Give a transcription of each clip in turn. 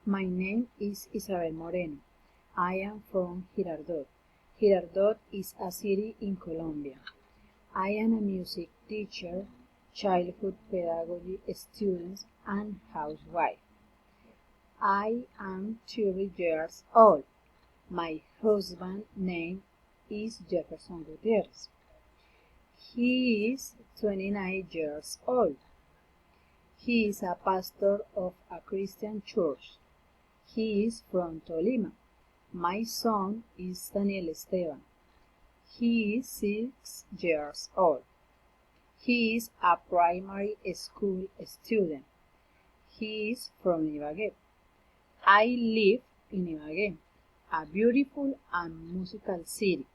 My name is Isabel Moreno. I am from Girardot. Girardot is a city in Colombia. I am a music teacher, childhood pedagogy student, and housewife. I am 30 years old. My husband's name is Jefferson Gutierrez. He is 29 years old. He is a pastor of a Christian church. He is from Tolima. My son is Daniel Esteban. He is 6 years old. He is a primary school student. He is from Ibagué. I live in Ibagué, a beautiful and musical city.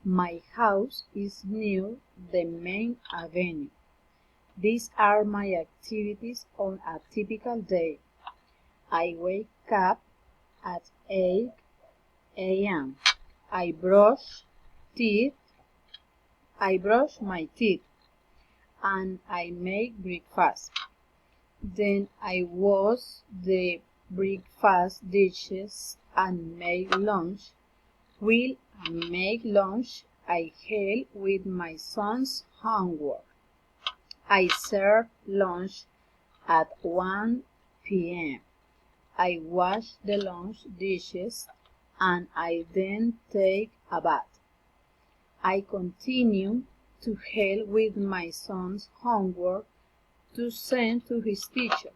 My house is near the main avenue. These are my activities on a typical day. I wake up at 8 a.m. I brush my teeth and I make breakfast. Then I wash the breakfast dishes and make lunch. While I make lunch, I help with my son's homework. I serve lunch at 1 p.m. I wash the lunch dishes and I then take a bath. I continue to help with my son's homework to send to his teacher.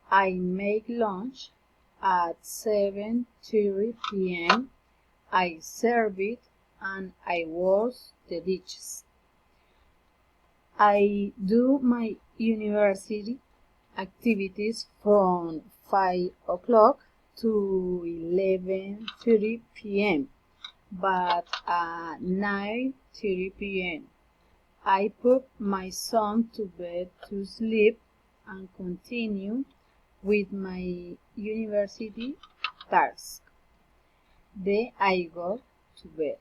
I make lunch at 7:30 p.m. I serve it and I wash the dishes. I do my university activities from 5 o'clock to 11:30 p.m. but at 9:30 p.m. I put my son to bed to sleep and continue with my university tasks. Then I go to bed.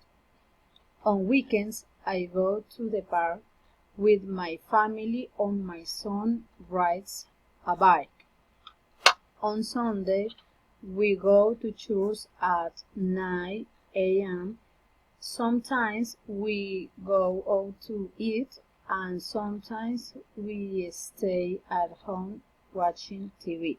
On weekends, I go to the park with my family or my son rides a bike. On Sunday, we go to church at 9 a.m. Sometimes we go out to eat and sometimes we stay at home watching TV.